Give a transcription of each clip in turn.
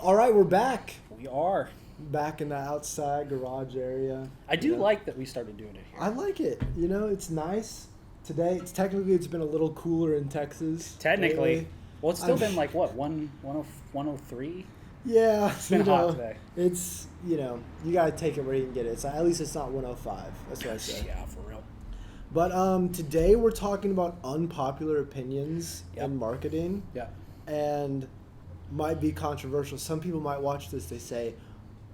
All right, we're back. We are. Back in the outside garage area. I do like that we started doing it here. I like it. You know, it's nice. Today, it's been a little cooler in Texas. Technically. lately. Well, it's still been like, what, 103? Yeah. It's been hot today. It's, you got to take it where you can get it. So at least it's not 105. That's what I say. Yeah, for real. But today we're talking about unpopular opinions in marketing. Yeah. And might be controversial. Some people might watch this, they say,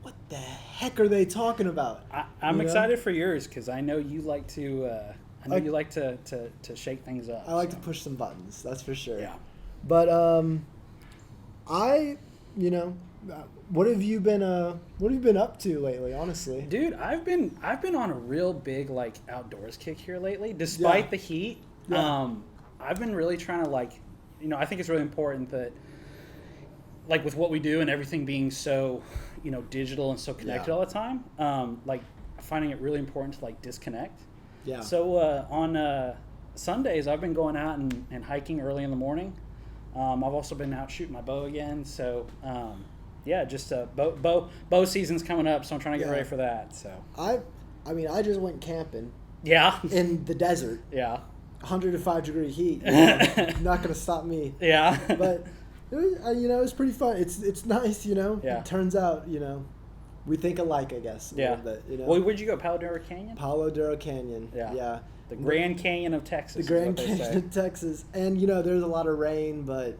what the heck are they talking about? I'm excited for yours because I know you like to you like to shake things up. I like to push some buttons, that's for sure. Yeah. But what have you been up to lately, honestly? Dude, I've been on a real big like outdoors kick here lately, despite the heat. Yeah. I've been really trying to I think it's really important that like with what we do and everything being so, digital and so connected all the time, finding it really important to disconnect. Yeah. So on Sundays, I've been going out and hiking early in the morning. I've also been out shooting my bow again. So just bow season's coming up, so I'm trying to get ready for that. So I I just went camping. Yeah. In the desert. Yeah. 105-degree heat. Not gonna stop me. Yeah. But it was, it was pretty fun. It's nice, Yeah. It turns out, we think alike, I guess. A little bit, Well, where'd you go? Palo Duro Canyon? Palo Duro Canyon. Yeah. The Grand Canyon of Texas. The Grand Canyon of Texas. And, there's a lot of rain, but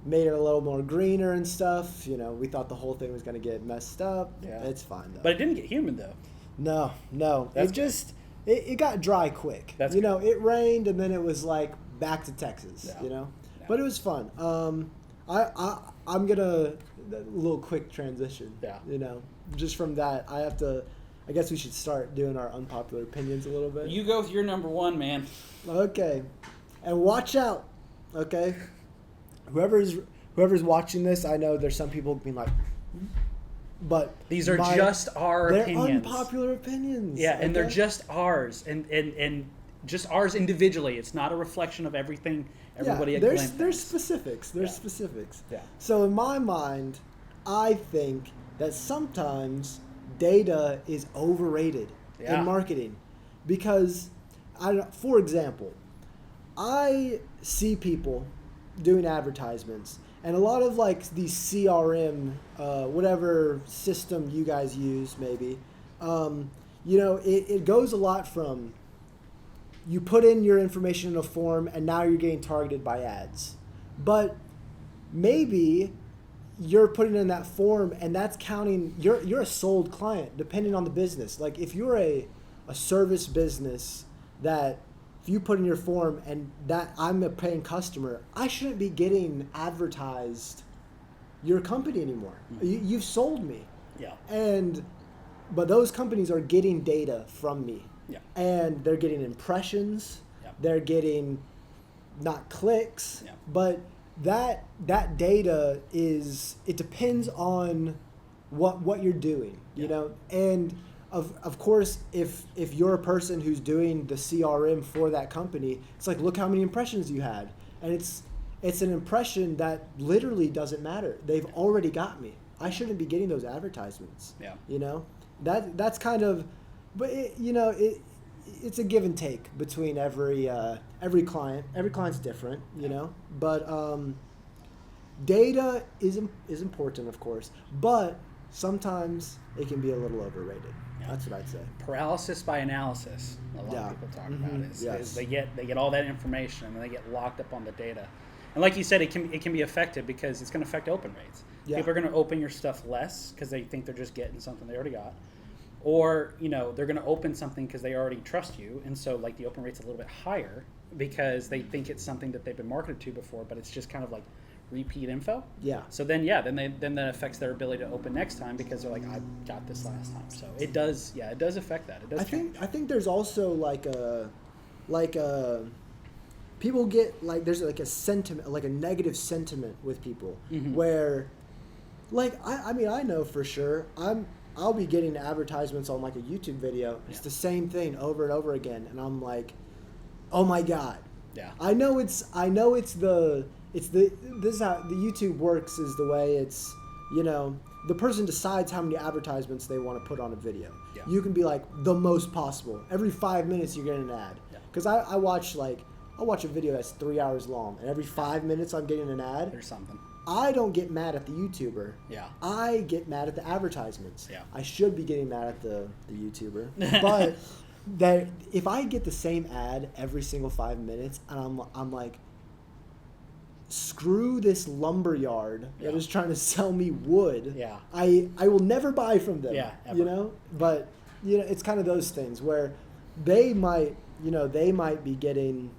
made it a little more greener and stuff. We thought the whole thing was going to get messed up. Yeah. It's fine, though. But it didn't get humid, though. No. It got dry quick. That's good. It rained, and then it was back to Texas, Yeah. But it was fun. I'm gonna a little quick transition. Yeah. Just from that, I guess we should start doing our unpopular opinions a little bit. You go with your number one, man. Okay, and watch out. Okay, whoever's watching this, I know there's some people being like, but these are just our opinions. They're unpopular opinions. Yeah, and they're just ours, and just ours individually. It's not a reflection of everything. Everybody at Glint. There's specifics. Specifics. Yeah. So in my mind, I think that sometimes data is overrated in marketing, because for example, I see people doing advertisements, and a lot of these CRM, whatever system you guys use, maybe, it goes a lot from. You put in your information in a form, and now you're getting targeted by ads. But maybe you're putting in that form, and that's counting. You're a sold client, depending on the business. Like if you're a service business, that if you put in your form and that I'm a paying customer, I shouldn't be getting advertised your company anymore. Mm-hmm. You've sold me. Yeah. But those companies are getting data from me. Yeah. And they're getting impressions. Yeah. They're getting not clicks, yeah. But that data it depends on what you're doing, you know. And of course, if you're a person who's doing the CRM for that company, it's look how many impressions you had, and it's an impression that literally doesn't matter. They've already got me. I shouldn't be getting those advertisements. Yeah. That's kind of. But it's a give and take between every client. Every client's different, you know. But data is important, of course. But sometimes it can be a little overrated. Yeah. That's what I'd say. Paralysis by analysis. A lot of people talk about is they get all that information and they get locked up on the data. And like you said, it can be effective because it's going to affect open rates. Yeah. People are going to open your stuff less because they think they're just getting something they already got. Or, they're going to open something because they already trust you. And so, the open rate's a little bit higher because they think it's something that they've been marketed to before, but it's just kind of repeat info. Yeah. So then that affects their ability to open next time because they're like, I got this last time. So it does affect that. It does change. I think there's also people get, there's a sentiment, a negative sentiment with people where, I know for sure, I'll be getting advertisements on a YouTube video. It's the same thing over and over again, and I'm like, oh my god. Yeah. I know this is how the YouTube works, is the way it's you know, the person decides how many advertisements they want to put on a video. Yeah. You can be like the most possible. Every 5 minutes you're getting an ad. Because I watch a video that's 3 hours long, and every 5 minutes I'm getting an ad. There's something. I don't get mad at the YouTuber. Yeah. I get mad at the advertisements. Yeah. I should be getting mad at the YouTuber. But that if I get the same ad every single 5 minutes, and I'm like, screw this lumberyard that is trying to sell me wood. Yeah. I will never buy from them. Yeah. Ever. You know? But you know, it's kind of those things where they might be getting,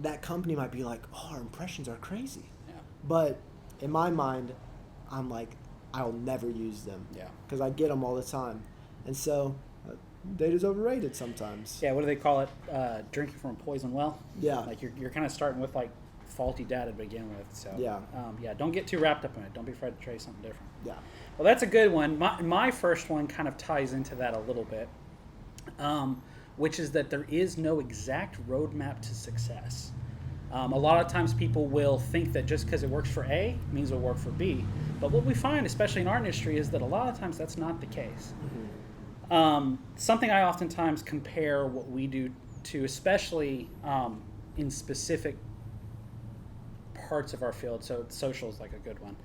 that company might be like, oh, our impressions are crazy. Yeah. But in my mind, I'm like, I'll never use them. Yeah. Because I get them all the time. And so data's overrated sometimes. Yeah, what do they call it? Drinking from a poison well? Yeah. Like you're kind of starting with like faulty data to begin with. So yeah. Don't get too wrapped up in it. Don't be afraid to try something different. Yeah. Well, that's a good one. My first one kind of ties into that a little bit, which is that there is no exact roadmap to success. A lot of times people will think that just because it works for A means it'll work for B. But what we find, especially in our industry, is that a lot of times that's not the case. Mm-hmm. Something I oftentimes compare what we do to, especially in specific parts of our field, so social is like a good one.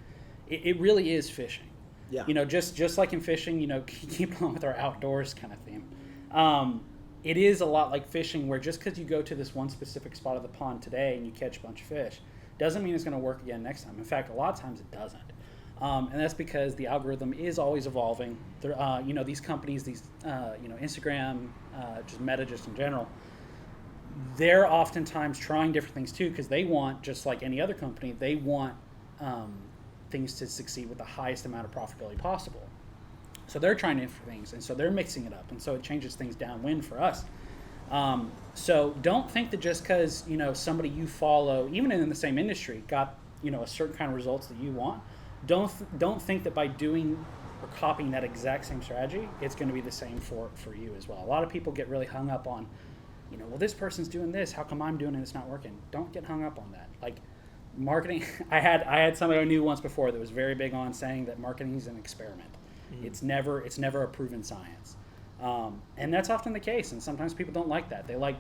It really is fishing. Yeah. You know, just like in fishing, you know, keep on with our outdoors kind of theme. It is a lot like fishing, where just because you go to this one specific spot of the pond today and you catch a bunch of fish, doesn't mean it's going to work again next time. In fact, a lot of times it doesn't. And that's because the algorithm is always evolving. There, you know, these companies, you know, Instagram, just Meta, just in general, they're oftentimes trying different things too, because they want, just like any other company, they want things to succeed with the highest amount of profitability possible. So they're trying different things, and so they're mixing it up, and so it changes things downwind for us. So don't think that just because, you know, somebody you follow, even in the same industry, got, you know, a certain kind of results that you want, don't think that by doing or copying that exact same strategy, it's going to be the same for you as well. A lot of people get really hung up on, you know, well, this person's doing this, how come I'm doing it and it's not working? Don't get hung up on that. Like marketing, I had somebody I knew once before that was very big on saying that marketing is an experiment. Mm-hmm. It's never a proven science. And that's often the case, and sometimes people don't like that. They like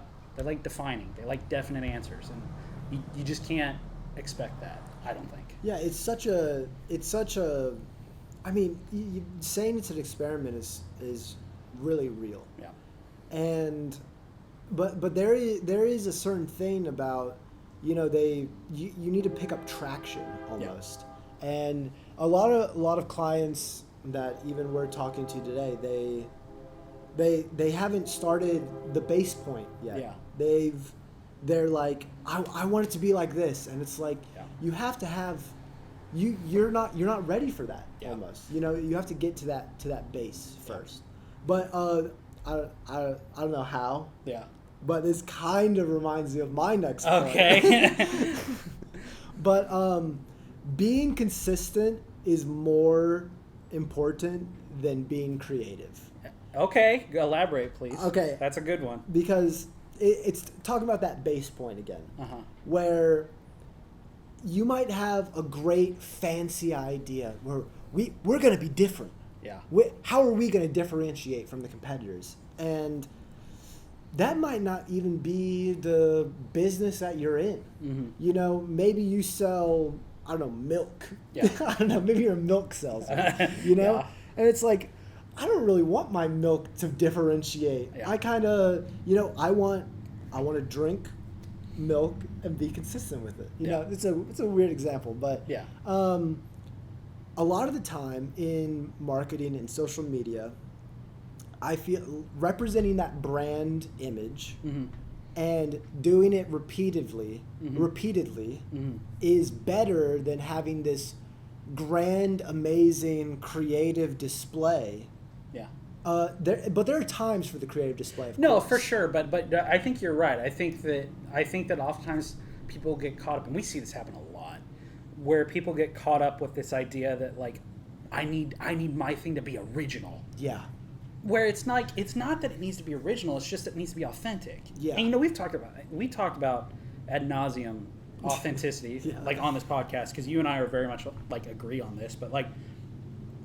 defining, they like definite answers, and you just can't expect that, I don't think. Yeah, it's such a I mean, saying it's an experiment is really real. Yeah. And but there is a certain thing about, you know, you need to pick up traction almost. Yeah. And a lot of clients that even we're talking to today, they haven't started the base point yet. Yeah. They're like, I want it to be like this, and it's like, you have to have, you're not ready for that. Yeah. Almost, you know, you have to get to that base first. But I don't know how. Yeah. But this kind of reminds me of my next point. Okay. But being consistent is more important than being creative. Okay, elaborate, please. Okay. That's a good one. Because it's talking about that base point again, where you might have a great fancy idea where we're going to be different. Yeah. How are we going to differentiate from the competitors? And that might not even be the business that you're in. Mm-hmm. You know, maybe you sell, I don't know, milk. Yeah. I don't know, maybe you're a milk salesman, you know? Yeah. And it's like, I don't really want my milk to differentiate. Yeah. I kind of, you know, I want to drink milk and be consistent with it. You know, it's a weird example, but yeah. A lot of the time in marketing and social media, I feel representing that brand image and doing it repeatedly is better than having this grand, amazing, creative display. Yeah. But there are times for the creative display. No, for sure. But I think you're right. I think that oftentimes people get caught up, and we see this happen a lot, where people get caught up with this idea that, like, I need my thing to be original. Yeah. Where it's not that it needs to be original. It's just that it needs to be authentic. Yeah. And, you know, we talked about ad nauseum authenticity, like on this podcast, because you and I are very much like agree on this. But like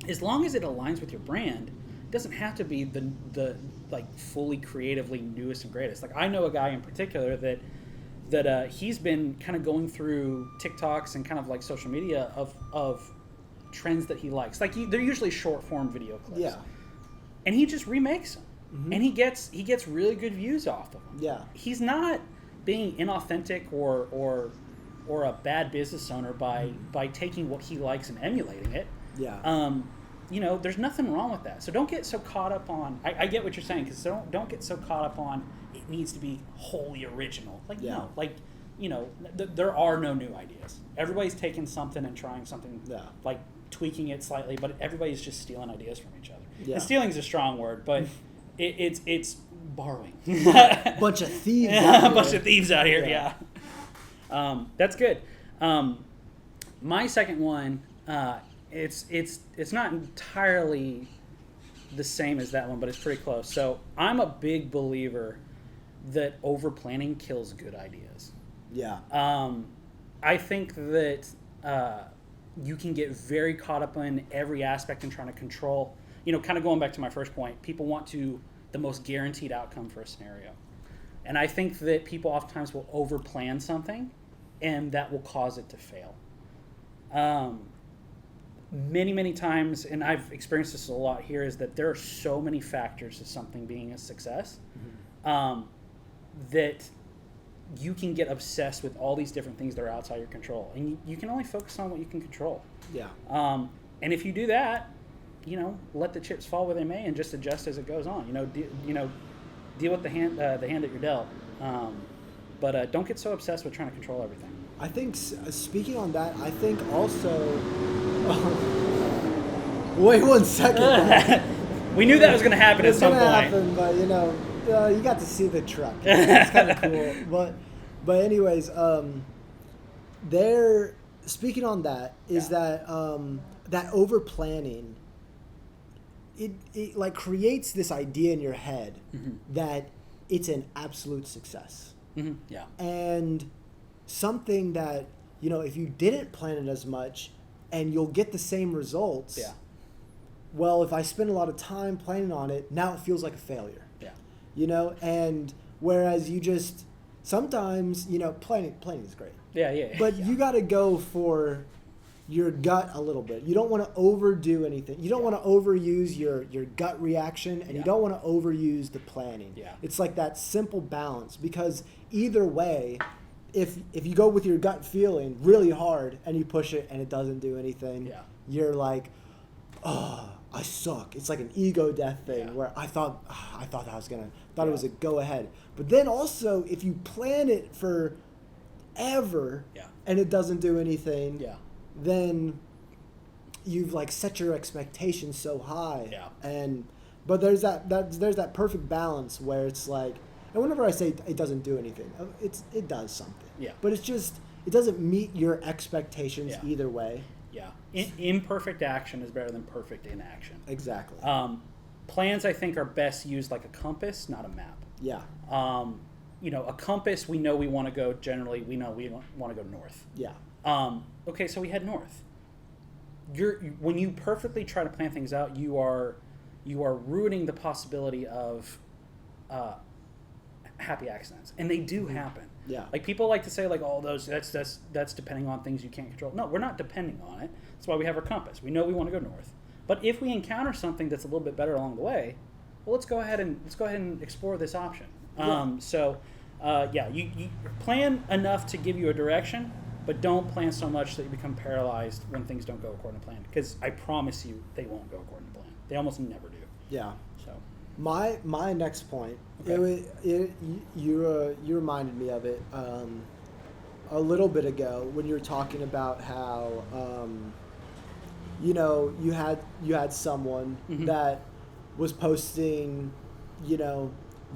as long as it aligns with your brand, it doesn't have to be the like fully creatively newest and greatest. Like I know a guy in particular that he's been kind of going through TikToks and kind of like social media of trends that he likes. Like they're usually short form video clips. Yeah. And he just remakes them. Mm-hmm. And he gets really good views off of them. Yeah. He's not being inauthentic or a bad business owner by taking what he likes and emulating it. Yeah. There's nothing wrong with that. So don't get so caught up on. I get what you're saying, because don't get so caught up on it needs to be wholly original. Like no, like there are no new ideas. Everybody's taking something and trying something, like tweaking it slightly, but everybody's just stealing ideas from each other. Yeah. And stealing is a strong word, but it's borrowing. Bunch of thieves. Bunch of thieves out here. Yeah. That's good. My second one. It's not entirely the same as that one, but it's pretty close. So I'm a big believer that over planning kills good ideas. Yeah. I think that you can get very caught up in every aspect and trying to control. Kind of going back to my first point, people want the most guaranteed outcome for a scenario, and I think that people oftentimes will over plan something, and that will cause it to fail. Many times, and I've experienced this a lot here, is that there are so many factors to something being a success, that you can get obsessed with all these different things that are outside your control, and you can only focus on what you can control. Yeah. And if you do that, let the chips fall where they may, and just adjust as it goes on. Deal with the hand that you're dealt. But don't get so obsessed with trying to control everything. I think, speaking on that, I think also... wait 1 second. We knew that was going to happen at some point. It's going to happen, but, you got to see the truck. It's kind of cool. But anyways, speaking on that, is that that over-planning, it like creates this idea in your head that it's an absolute success. Mm-hmm. Yeah. And something that, if you didn't plan it as much and you'll get the same results. Yeah. Well, if I spend a lot of time planning on it, now it feels like a failure. Yeah. And whereas you just sometimes, planning is great. Yeah. But you got to go for your gut a little bit. You don't want to overdo anything. You don't want to overuse your gut reaction, and you don't want to overuse the planning. Yeah. It's like that simple balance, because either way, if you go with your gut feeling really hard and you push it and it doesn't do anything, you're like, oh, I suck. It's like an ego death thing where I thought it was a go ahead. But then also, if you plan it for ever and it doesn't do anything, then you've like set your expectations so high. But there's that perfect balance where it's like, and whenever I say it doesn't do anything, it does something. But it's just, it doesn't meet your expectations either way. Imperfect action is better than perfect inaction. Exactly. Plans, I think, are best used like a compass, not a map. A compass, we know we want to go, generally, we know we want to go north. Okay, so we head north. When you perfectly try to plan things out, you are ruining the possibility of happy accidents, and they do happen. Like people like to say, like, oh, that's depending on things you can't control. No, we're not depending on it. That's why we have our compass. We know we want to go north. But if we encounter something that's a little bit better along the way, well, let's go ahead and explore this option. You plan enough to give you a direction, but don't plan so much that you become paralyzed when things don't go according to plan. Because I promise you, they won't go according to plan. They almost never do. So my next point, you reminded me of it a little bit ago when you were talking about how you had someone that was posting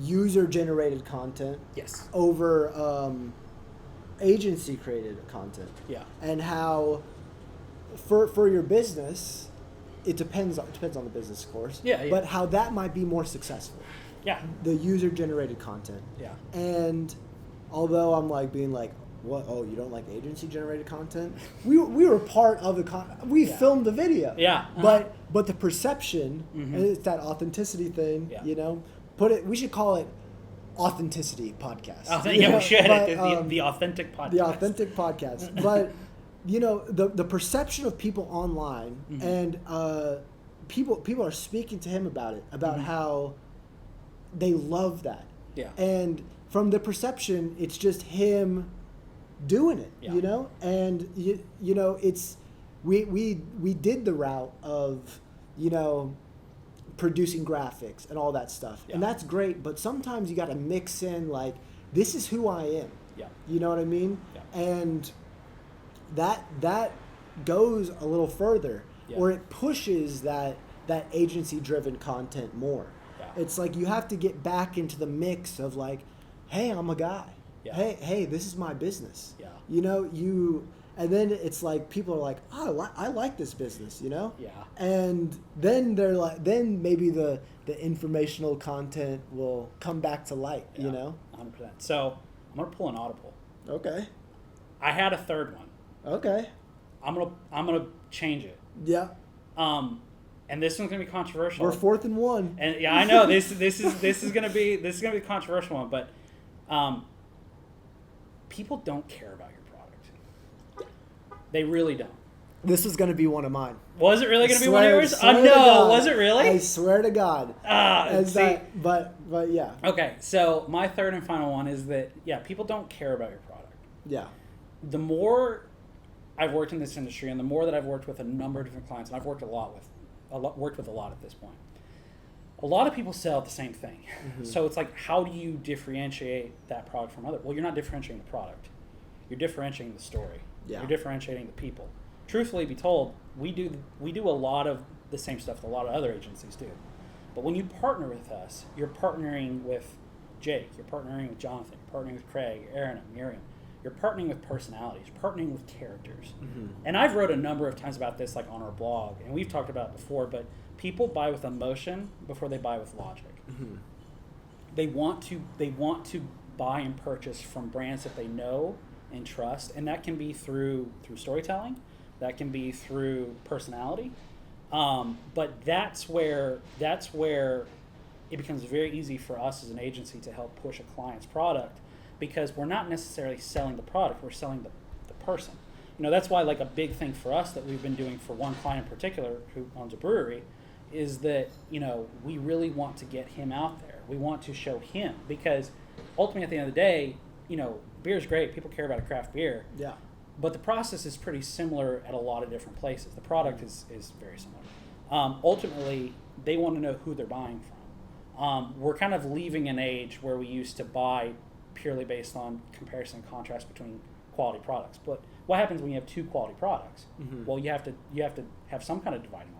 user generated content over agency created content, and how for your business it depends on the business, of course, but how that might be more successful, the user generated content, and although I'm like being like, what? Oh, you don't like agency generated content? We were part of the we filmed the video. Yeah. But the perception, and it's that authenticity thing. Yeah. You know, we should call it Authenticity Podcast. We should. But, the authentic podcast. The authentic podcast. But you know, the perception of people online, and people are speaking to him about it, about how they love that. Yeah. And from the perception, it's just him doing it, you know? And, you know, it's, we did the route of, you know, producing graphics and all that stuff. Yeah. And that's great, but sometimes you got to mix in, like, this is who I am. Yeah. You know what I mean? Yeah. And that goes a little further, or it pushes that agency-driven content more. Yeah. It's like you have to get back into the mix of, like, hey, I'm a guy. Yeah. Hey, this is my business. Yeah. You know, and then it's like people are like, oh, I like this business, you know? Yeah. And then they're like, then maybe the informational content will come back to light, you know? 100%. So I'm gonna pull an audible. Okay. I had a third one. Okay. I'm gonna change it. Yeah. And this one's gonna be controversial. We're 4th and 1. And yeah, I know this is gonna be a controversial one, but people don't care about your product. They really don't. This was gonna be one of mine. Was it really gonna be one of yours? Oh no, was it really? I swear to God. But yeah. Okay, so my third and final one is that people don't care about your product. Yeah. The more I've worked in this industry, and the more that I've worked with a number of different clients, and I've worked with a lot at this point. A lot of people sell the same thing. Mm-hmm. So it's like, how do you differentiate that product from other? Well, you're not differentiating the product. You're differentiating the story. Yeah. You're differentiating the people. Truthfully be told, we do a lot of the same stuff that a lot of other agencies do. But when you partner with us, you're partnering with Jake, you're partnering with Jonathan, you're partnering with Craig, Aaron, and Miriam. You're partnering with personalities, partnering with characters. Mm-hmm. And I've wrote a number of times about this, like on our blog, and we've talked about it before, but people buy with emotion before they buy with logic. Mm-hmm. They want to buy and purchase from brands that they know and trust, and that can be through storytelling, that can be through personality, but that's where it becomes very easy for us as an agency to help push a client's product, because we're not necessarily selling the product, we're selling the person. You know, that's why, like, a big thing for us that we've been doing for one client in particular who owns a brewery is that, you know, we really want to get him out there. We want to show him, because ultimately at the end of the day, you know, beer is great. People care about a craft beer. Yeah. But the process is pretty similar at a lot of different places. The product is very similar. Ultimately, they want to know who they're buying from. We're kind of leaving an age where we used to buy purely based on comparison and contrast between quality products. But what happens when you have two quality products? Mm-hmm. Well, you have to have some kind of dividing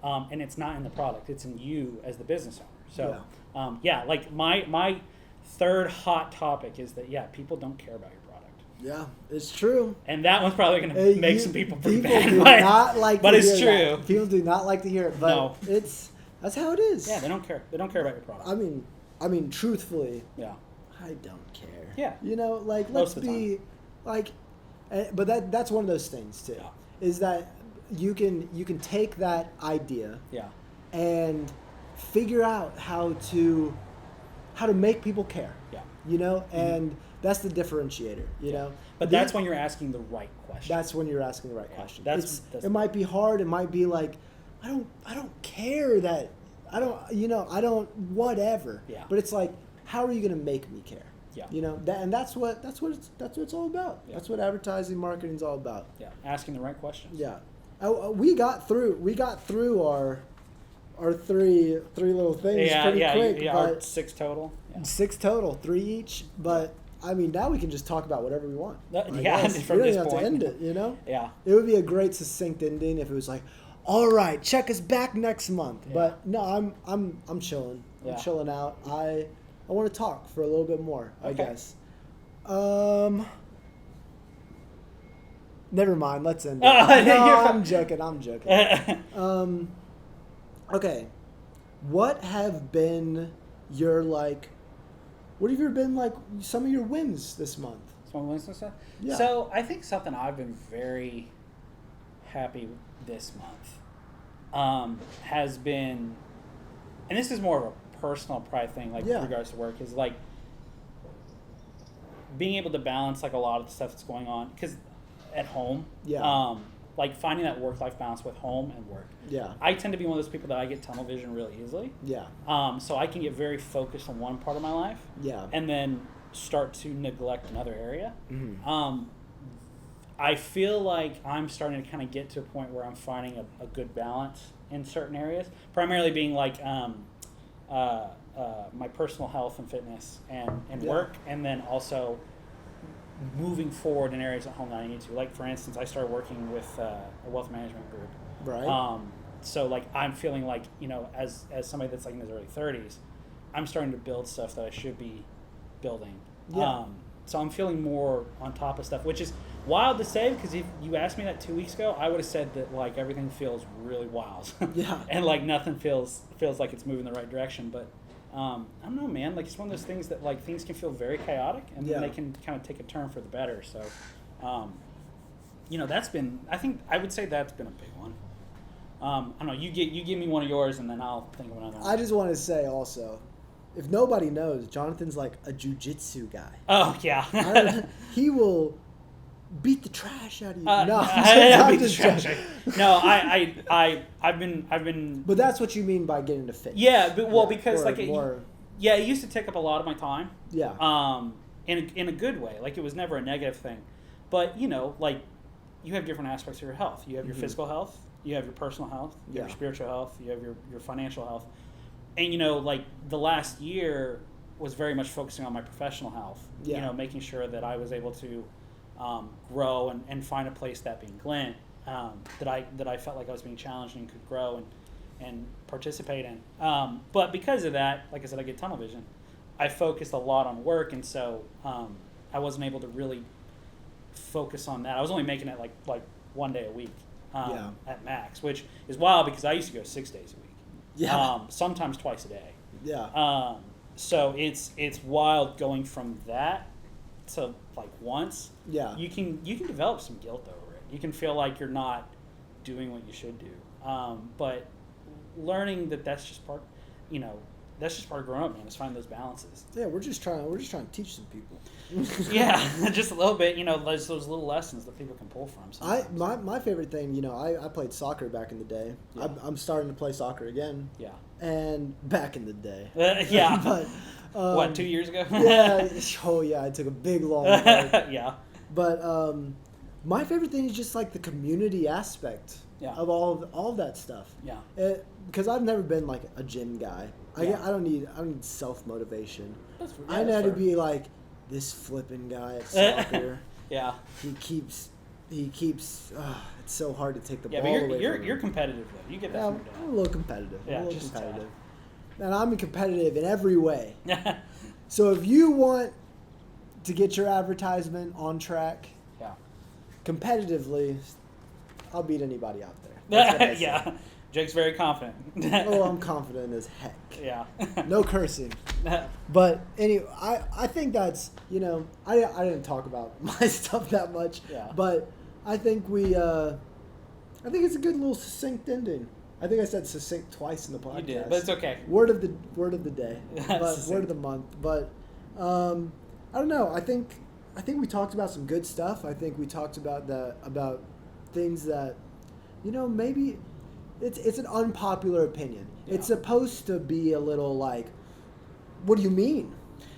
line, and it's not in the product; it's in you as the business owner. So, like my third hot topic is that people don't care about your product. Yeah, it's true. And that one's probably going to make some people pretty bad. People do not like but to it's hear true. That. People do not like to hear it, but that's how it is. Yeah, they don't care. They don't care about your product. I mean, truthfully. Yeah. I don't care. Yeah. You know, like, let's be like, but that's one of those things too. Yeah. Is that you can take that idea. Yeah. And figure out how to make people care. Yeah. You know, and that's the differentiator. You know. But that's when you're asking the right question. That's when you're asking the right question. That's it might be hard. It might be like, I don't care that I don't whatever. Yeah. But it's like, how are you going to make me care? Yeah. You know, that's what it's all about. Yeah. That's what advertising, marketing is all about. Yeah. Asking the right questions. Yeah. We got through our three little things pretty quick. Yeah, our 6 total. Yeah. 6 total, 3 each. But I mean, now we can just talk about whatever we want. From we this don't even have point. to end it. You know. Yeah. It would be a great succinct ending if it was like, all right, check us back next month. Yeah. But no, I'm chilling. I'm chilling out. I want to talk for a little bit more, I guess. Never mind. Let's end it. I'm joking. Okay. What have been your, like, what have been, like, some of your wins this month? small wins and stuff. Yeah. So I think something I've been very happy this month has been, and this is more of a personal pride thing, like with regards to work, is like being able to balance like a lot of the stuff that's going on, because at home, like finding that work-life balance with home and work. Yeah. I tend to be one of those people that I get tunnel vision really easily. Yeah. So I can get very focused on one part of my life. Yeah. And then start to neglect another area. Mm-hmm. I feel like I'm starting to kind of get to a point where I'm finding a good balance in certain areas, primarily being like my personal health and fitness and work, and then also moving forward in areas at home that I need to. Like, for instance, I started working with a wealth management group. Right. So, like, I'm feeling like, as somebody that's, like, in his early 30s, I'm starting to build stuff that I should be building. Yeah. So I'm feeling more on top of stuff, which is wild to say, because if you asked me that 2 weeks ago, I would have said that, like, everything feels really wild. Yeah. And, like, nothing feels like it's moving the right direction. But I don't know, man. Like, it's one of those things that, like, things can feel very chaotic, and then they can kind of take a turn for the better. So, that's been, I would say that's been a big one. I don't know. You give me one of yours, and then I'll think of another one. I just want to say also, if nobody knows, Jonathan's like a jiu-jitsu guy. Oh, yeah. He will beat the trash out of you. I'm just joking. No, I've been. But that's what you mean by getting to fitness. Yeah, but because like it used to take up a lot of my time. Yeah. In a good way. Like, it was never a negative thing, but like, you have different aspects of your health. You have your physical health. You have your personal health. You have your spiritual health. You have your financial health. And like, the last year was very much focusing on my professional health. Yeah. Making sure that I was able to grow and find a place, that being Glint, that I felt like I was being challenged and could grow and participate in. But because of that, like I said, I get tunnel vision. I focused a lot on work, and so I wasn't able to really focus on that. I was only making it like 1 day a week at max, which is wild because I used to go 6 days a week. Yeah. Sometimes twice a day. Yeah. So it's wild going from that to like once. Yeah. You can develop some guilt over it. You can feel like you're not doing what you should do. But learning that's just part, that's just part of growing up, man. Is finding those balances. Yeah, we're just trying to teach some people. Yeah, just a little bit. Those little lessons that people can pull from. My favorite thing, I played soccer back in the day. Yeah. I'm starting to play soccer again. Yeah. And back in the day. Yeah. But what, 2 years ago? Yeah. Oh yeah, I took a big long break. Yeah. But my favorite thing is just like the community aspect of all of that stuff. Yeah. Because I've never been like a gym guy. Yeah. I don't need self motivation. I know to be like this flipping guy at soccer. Yeah. He keeps. It's so hard to take the ball but away from him. you're competitive though. You get that from your dad. I'm a little competitive. Yeah, competitive. And I'm competitive in every way. So if you want to get your advertisement on track, competitively, I'll beat anybody out there. Yeah. Jake's very confident. Oh, I'm confident as heck. Yeah. No cursing. But anyway, I think that's, I didn't talk about my stuff that much. Yeah. But I think I think it's a good little succinct ending. I think I said succinct twice in the podcast. You did, but it's okay. Word of the day, but word of the month. But I don't know. I think we talked about some good stuff. I think we talked about things that, maybe it's an unpopular opinion. Yeah. It's supposed to be a little like, what do you mean?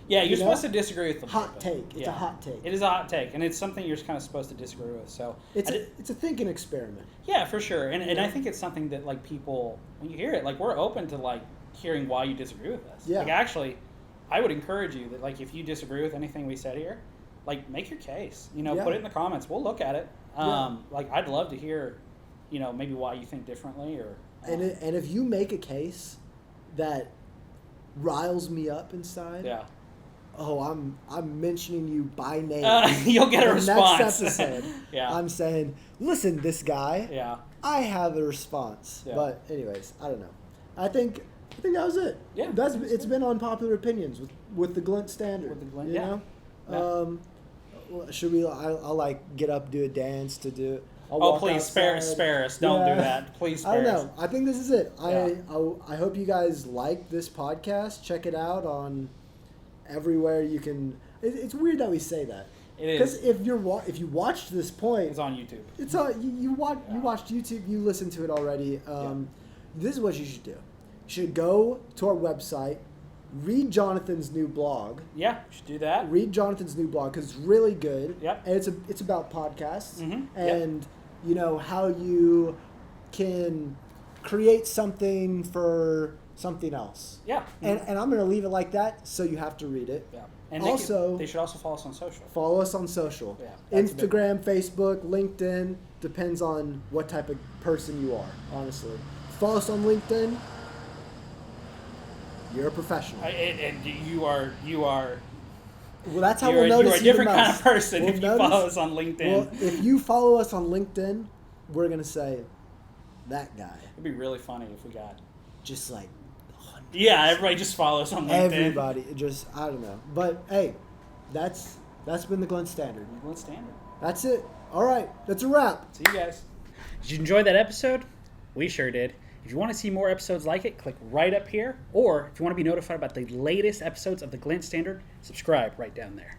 Yeah, you're supposed to disagree with the hot take. It's a hot take. It is a hot take, and it's something you're kind of supposed to disagree with. So it's a thinking experiment. Yeah, for sure, and I think it's something that like people, when you hear it, like, we're open to like hearing why you disagree with us. Yeah. Like, actually, I would encourage you that, like, if you disagree with anything we said here, like, make your case. Put it in the comments. We'll look at it. Like, I'd love to hear, maybe why you think differently, or. And if you make a case that riles me up inside. Yeah. Oh, I'm mentioning you by name. You'll get a response. Next episode. Yeah. I'm saying, listen, this guy. Yeah. I have a response. Yeah. But anyways, I don't know. I think that was it. Yeah. It's been Unpopular Opinions with the Glint standard. With the Glint, you know? Should we? I'll like get up, do a dance to do. Please spare us. Don't do that. Please spare us. I don't know. I think this is it. Yeah. I hope you guys like this podcast. Check it out on everywhere you can. It's weird that we say that. It is. Because if you watched this point, it's on YouTube. It's on you watched YouTube. You listened to it already. This is what you should do. You should go to our website. Read Jonathan's new blog. Yeah, you should do that. Read Jonathan's new blog because it's really good. Yep. And it's about podcasts and how you can create something for something else. Yeah. And I'm going to leave it like that, so you have to read it. Yeah. And they should also follow us on social. Follow us on social. Yeah. Instagram, Facebook, LinkedIn. Depends on what type of person you are, honestly. Follow us on LinkedIn. You're a professional. And you are. Well, that's how we'll notice you're a different kind of person if you follow us on LinkedIn. Well, if you follow us on LinkedIn, we're going to say, that guy. It'd be really funny if we got... just like... Yeah, everybody just follow us on LinkedIn. Everybody. Just, I don't know. But, hey, that's been the Glint Standard. The Glint Standard. That's it. All right. That's a wrap. See you guys. Did you enjoy that episode? We sure did. If you want to see more episodes like it, click right up here. Or if you want to be notified about the latest episodes of the Glint Standard, subscribe right down there.